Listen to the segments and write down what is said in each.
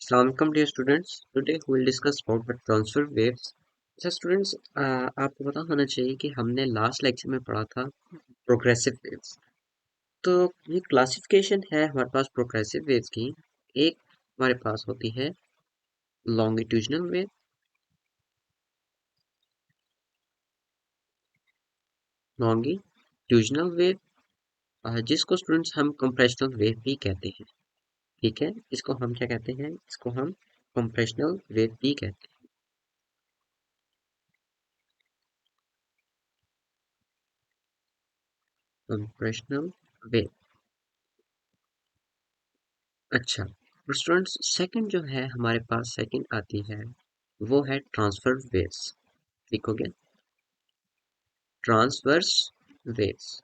Assalamualaikum dear students. Today we will discuss about the transfer waves. अच्छा students, आपको पता होना चाहिए कि हमने लास्ट लेक्चर में पढ़ा था प्रोग्रेसिव वेव्स। तो ये क्लासिफिकेशन है हमारे पास प्रोग्रेसिव वेव्स की। एक हमारे पास होती है लॉन्गिट्यूजनल वेव, लॉन्गिट्यूजनल वेव जिसको स्टूडेंट्स हम कंप्रेशनल वेव भी कहते हैं। ठीक है, इसको हम क्या कहते हैं? इसको हम कंप्रेशनल वेव भी कहते हैं, कंप्रेशनल वेव। अच्छा, और स्टूडेंट्स सेकंड जो है हमारे पास सेकंड आती है वो है ट्रांसफर वेव्स। ठीक हो गया, ट्रांसवर्स वेव्स।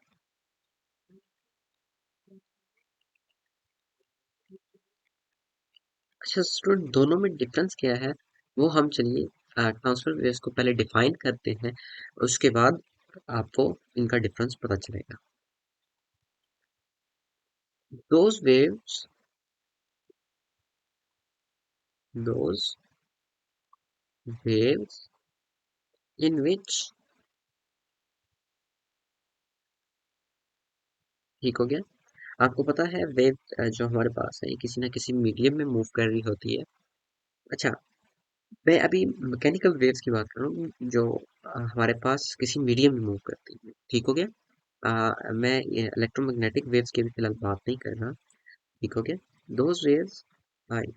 अच्छा स्टूडेंट, दोनों में डिफरेंस क्या है वो हम चलिए ट्रांसफर वेव्स को पहले डिफाइन करते हैं, उसके बाद आपको इनका डिफरेंस पता चलेगा। Those waves, those waves in which, ठीक हो गया। आपको पता है वेव जो हमारे पास है ये किसी ना किसी मीडियम में मूव कर रही होती है। अच्छा, मैं अभी मैकेनिकल वेव्स की बात कर रहा हूँ जो हमारे पास किसी मीडियम में मूव करती है। ठीक हो गया। मैं इलेक्ट्रोमैग्नेटिक वेव्स की भी फिलहाल बात नहीं कर रहा। ठीक हो गया। Those waves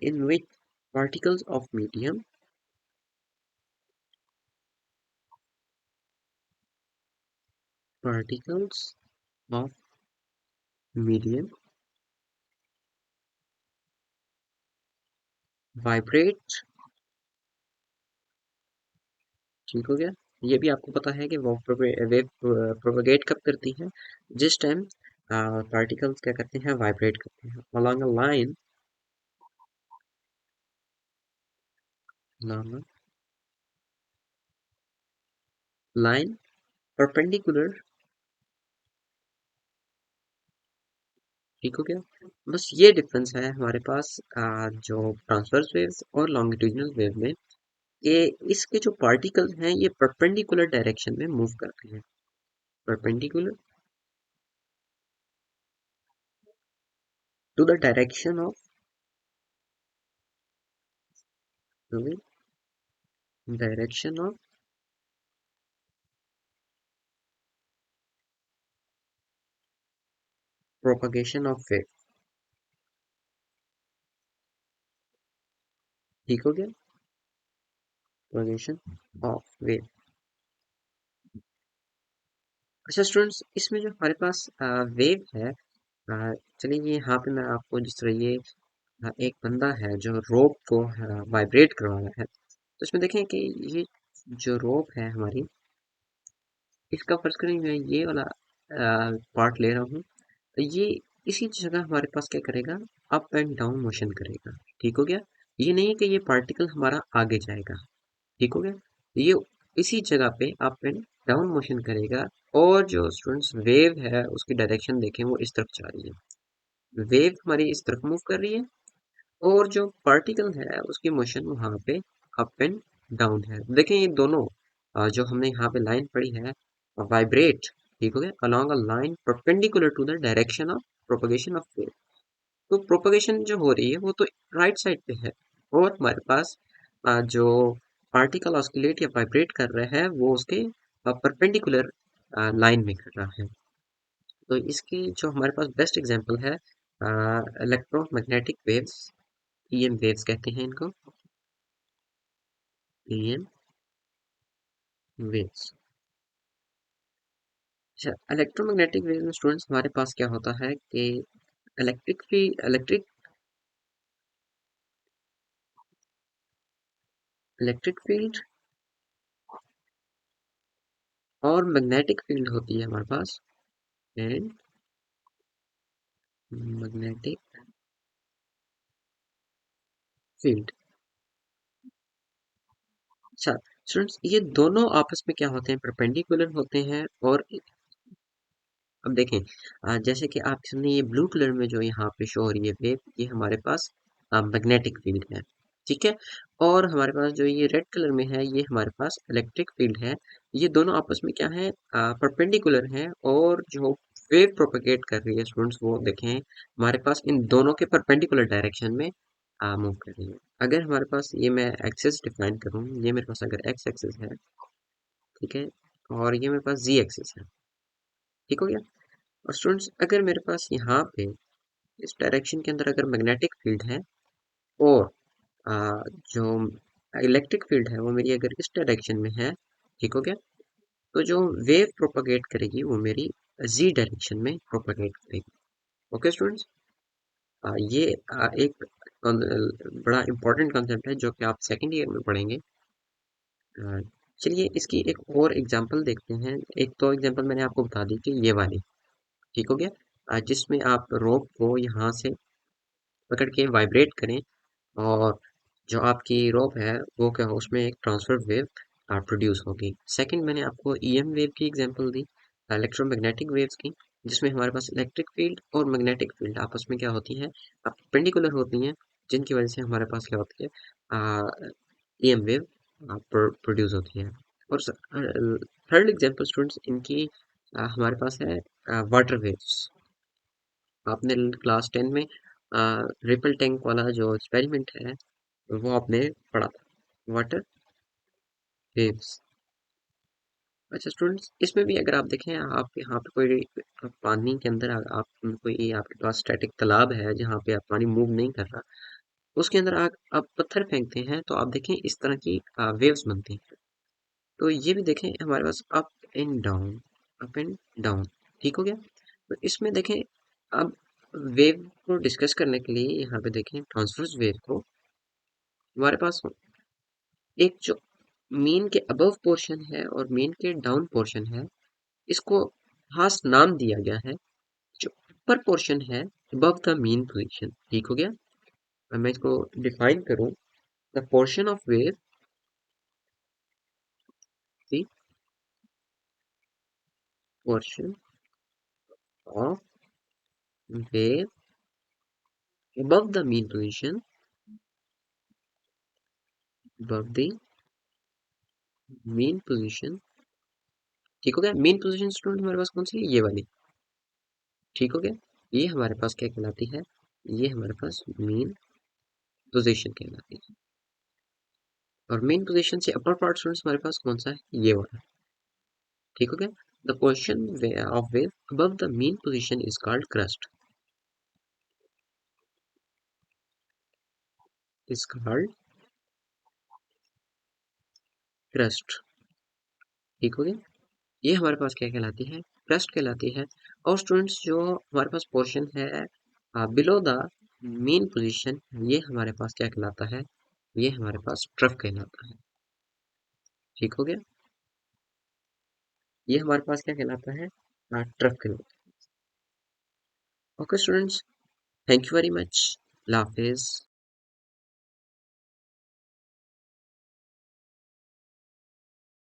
in which particles of medium, particles of medium vibrate. ठीक हो गया। ये भी आपको पता है कि वो वेव प्रोपगेट कब करती है? जिस टाइम पार्टिकल्स क्या करते हैं? वाइब्रेट करते हैं along a line, along a line perpendicular। ठीक हो गया। बस ये डिफरेंस है हमारे पास जो ट्रांसवर्स वेव्स और लॉन्गिट्यूडिनल वेव में, कि इसके जो पार्टिकल्स हैं ये परपेंडिकुलर डायरेक्शन में मूव करते हैं। Perpendicular to the direction of, direction of propagation of wave. ठीक हो गया, प्रोपगेशन ऑफ वेव। अच्छा स्टूडेंट्स, इसमें जो हमारे पास वेव है, चलिए ये यहाँ पे मैं आपको जिस तरह ये एक बंदा है जो रोप को वाइब्रेट करवा रहा है, तो इसमें देखें कि ये जो रोप है हमारी, इसका फर्ज करें मैं ये वाला पार्ट ले रहा हूँ, तो ये इसी जगह हमारे पास क्या करेगा? अप एंड डाउन मोशन करेगा। ठीक हो गया। ये नहीं है कि ये पार्टिकल हमारा आगे जाएगा। ठीक हो गया। ये इसी जगह पे अप एंड डाउन मोशन करेगा। और जो स्टूडेंट्स वेव है उसकी डायरेक्शन देखें वो इस तरफ जा रही है। वेव हमारी इस तरफ मूव कर रही है और जो पार्टिकल है उसकी मोशन वहां पे अप एंड डाउन है। देखें ये दोनों जो हमने यहाँ पे लाइन पढ़ी है, वाइब्रेट, ठीक हो गया, along a line perpendicular to the direction of propagation of wave. तो प्रोपगेशन जो हो रही है वो तो राइट साइड पे है, और हमारे पास जो पार्टिकल ऑस्किलेट या वाइब्रेट कर रहा है वो उसके परपेंडिकुलर लाइन में कर रहा है। तो इसकी जो हमारे पास बेस्ट एग्जांपल है इलेक्ट्रोमैग्नेटिक वेव्स, ईएम वेव्स कहते हैं इनको, ईएम वेव्स। अच्छा, इलेक्ट्रोमैग्नेटिक वेव में स्टूडेंट्स हमारे पास क्या होता है कि इलेक्ट्रिक फील्ड और मैग्नेटिक फील्ड होती है हमारे पास, एंड मैग्नेटिक फील्ड। अच्छा स्टूडेंट्स, ये दोनों आपस में क्या होते हैं? परपेंडिकुलर होते हैं। और अब देखें जैसे कि आपके सामने ये ब्लू कलर में जो यहाँ पे शो हो रही है वेव, ये हमारे पास मैग्नेटिक फील्ड है। ठीक है। और हमारे पास जो ये रेड कलर में है ये हमारे पास इलेक्ट्रिक फील्ड है। ये दोनों आपस में क्या है, परपेंडिकुलर हैं और जो वेव प्रोपेगेट कर रही है स्टूडेंट्स वो देखें हमारे पास इन दोनों के परपेंडिकुलर डायरेक्शन में मूव कर रही है। अगर हमारे पास ये मैं एक्सिस डिफाइन करूँ, ये मेरे पास अगर एक्स एक्सिस है, ठीक है, और ये मेरे पास जी एक्सिस है, ठीक हो गया। और स्टूडेंट्स अगर मेरे पास यहाँ पे इस डायरेक्शन के अंदर अगर मैग्नेटिक फील्ड है और जो इलेक्ट्रिक फील्ड है वो मेरी अगर इस डायरेक्शन में है, ठीक हो गया, तो जो वेव प्रोपागेट करेगी वो मेरी जी डायरेक्शन में प्रोपागेट करेगी। ओके स्टूडेंट्स, ये एक बड़ा इंपॉर्टेंट कंसेप्ट है जो कि आप सेकेंड ईयर में पढ़ेंगे। अ, चलिए इसकी एक और एग्जांपल देखते हैं। एक तो एग्जांपल मैंने आपको बता दी कि ये वाली, ठीक हो गया, जिसमें आप रोप को यहाँ से पकड़ के वाइब्रेट करें और जो आपकी रोप है वो क्या हो उसमें एक ट्रांसफर वेव प्रोड्यूस होगी। सेकंड मैंने आपको ईएम वेव की एग्जांपल दी, इलेक्ट्रोमैग्नेटिक वेव्स की, जिसमें हमारे पास इलेक्ट्रिक फील्ड और मैग्नेटिक फील्ड आपस में क्या होती है, पेंडिकुलर होती हैं, जिनकी वजह से हमारे पास क्या होती है, ईएम वेव प्रोड्यूस होती है। और थर्ड एग्जांपल स्टूडेंट्स इनकी हमारे पास है वाटर वेव्स। आपने क्लास 10 में रिपल टैंक वाला जो एक्सपेरिमेंट है वो आपने पढ़ा था, वाटर वेव्स। अच्छा स्टूडेंट्स, इसमें भी अगर आप देखें, आप यहाँ पे कोई पानी के अंदर आप कोई आपके पास स्टैटिक तालाब है जहाँ पे आप पानी मूव नहीं कर रहा, उसके अंदर आप पत्थर फेंकते हैं तो आप देखें इस तरह की वेव्स बनती हैं। तो ये भी देखें हमारे पास up and down, up and down, ठीक हो गया। तो इसमें देखें अब वेव को डिस्कस करने के लिए यहाँ पे देखें ट्रांसवर्स वेव को हमारे पास एक जो मीन के अबव पोर्शन है और मीन के डाउन पोर्शन है, इसको खास नाम दिया गया है। जो अपर पोर्शन है अबव द मीन पोजीशन, ठीक हो गया। अब मैं इसको डिफाइन करूं, the portion of wave, the portion of wave above the mean position, above the mean position, ठीक हो गया। मेन पोजीशन स्टूडेंट हमारे पास कौन सी है, ये वाली, ठीक हो गया। ये हमारे पास क्या कहलाती है, ये हमारे पास मेन पोजीशन कहलाती है। और मेन पोजीशन से अपर पार्ट स्टूडेंट्स हमारे पास कौन सा है, ये वाला, ठीक हो गया। The portion of wave above the mean position is called crust, is called crust, ठीक हो गया। ये हमारे पास क्या कहलाती है, crust कहलाती है। और स्टूडेंट्स जो हमारे पास पोर्शन है बिलो द मेन पोजीशन, ये हमारे पास क्या कहलाता है, ये हमारे पास ट्रफ कहलाता है, ठीक हो गया। ये हमारे पास क्या कहलाता है, ट्रफ कहलाता है। Okay students, thank you very much, Hafiz.